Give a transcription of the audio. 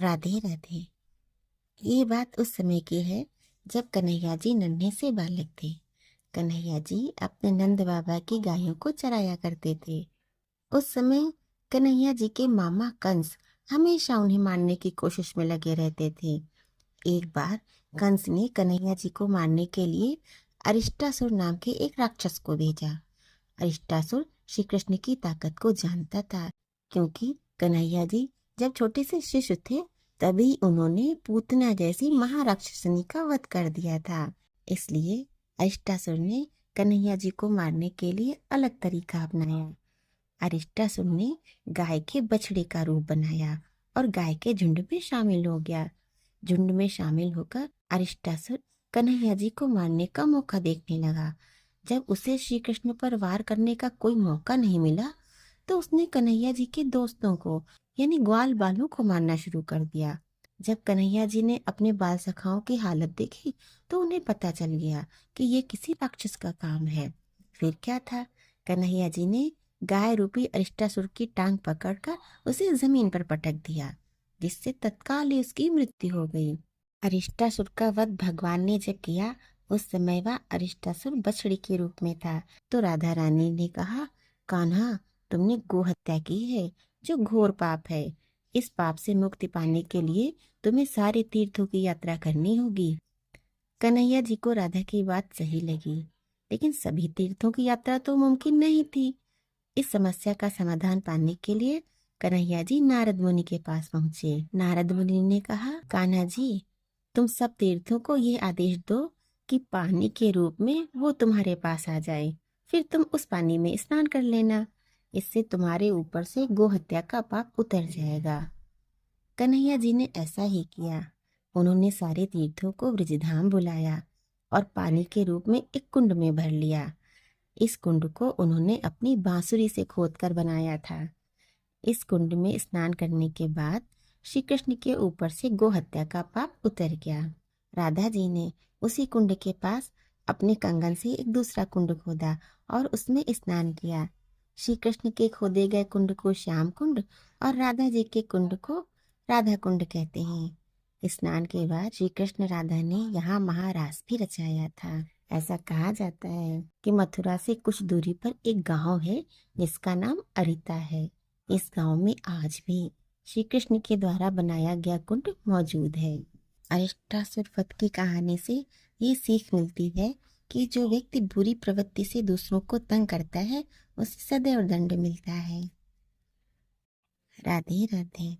राधे राधे। ये बात उस समय की है जब कन्हैया जी नन्हे से बालक थे। कन्हैया जी अपने नंद बाबा की गायों को चराया करते थे। उस समय कन्हैया जी के मामा कंस हमेशा उन्हें मारने की कोशिश में लगे रहते थे। एक बार कंस ने कन्हैया जी को मारने के लिए अरिष्टासुर नाम के एक राक्षस को भेजा। अरिष्टासुर श्री कृष्ण की ताकत को जानता था, क्योंकि कन्हैया जी जब छोटे से शिशु थे तभी उन्होंने पूतना जैसी महाराक्षसनी का वध कर दिया था। इसलिए अरिष्टासुर ने कन्हैया जी को मारने के लिए अलग तरीका अपनाया। अरिष्टासुर ने गाय के बछड़े का रूप बनाया और गाय के झुंड में शामिल हो गया। झुंड में शामिल होकर अरिष्टासुर कन्हैया जी को मारने का मौका देखने लगा। जब उसे श्री कृष्ण पर वार करने का कोई मौका नहीं मिला तो उसने कन्हैया जी के दोस्तों को यानी ग्वाल बालों को मारना शुरू कर दिया। जब कन्हैया जी ने अपने बाल सखाओं की हालत देखी तो उन्हें पता चल गया कि ये किसी राक्षस का काम है। फिर क्या था, कन्हैया जी ने गाय रूपी अरिष्टासुर की टांग पकड़कर उसे जमीन पर पटक दिया, जिससे तत्काल ही उसकी मृत्यु हो गई। अरिष्टासुर का वध भगवान ने जब किया उस समय वह अरिष्टासुर बछड़ी के रूप में था। तो राधा रानी ने कहा, कान्हा, तुमने गो हत्या की है, जो घोर पाप है। इस पाप से मुक्ति पाने के लिए तुम्हें सारे तीर्थों की यात्रा करनी होगी। कन्हैया जी को राधा की बात सही लगी, लेकिन सभी तीर्थों की यात्रा तो मुमकिन नहीं थी। इस समस्या का समाधान पाने के लिए कन्हैया जी नारद मुनि के पास पहुंचे। नारद मुनि ने कहा, कान्हा जी, तुम सब तीर्थों को ये आदेश दो कि पानी के रूप में वो तुम्हारे पास आ जाए, फिर तुम उस पानी में स्नान कर लेना। इससे तुम्हारे ऊपर से गो हत्या का पाप उतर जाएगा। कन्हैया जी ने ऐसा ही किया। उन्होंने सारे तीर्थों को ब्रजधाम बुलाया और पानी के रूप में एक कुंड में भर लिया। इस कुंड को उन्होंने अपनी बांसुरी से खोदकर बनाया था। इस कुंड में स्नान करने के बाद श्री कृष्ण के ऊपर से गो हत्या का पाप उतर गया। राधा जी ने उसी कुंड के पास अपने कंगन से एक दूसरा कुंड खोदा और उसमें स्नान किया। श्री कृष्ण के खोदे गए कुंड को श्याम कुंड और राधा जी के कुंड को राधा कुंड कहते हैं। स्नान के बाद श्री कृष्ण राधा ने यहाँ महारास भी रचाया था। ऐसा कहा जाता है कि मथुरा से कुछ दूरी पर एक गांव है जिसका नाम अरिता है। इस गांव में आज भी श्री कृष्ण के द्वारा बनाया गया कुंड मौजूद है। अरिष्टासुर वध की कहानी से ये सीख मिलती है कि जो व्यक्ति बुरी प्रवृत्ति से दूसरों को तंग करता है उसे सदैव दंड मिलता है। राधे राधे।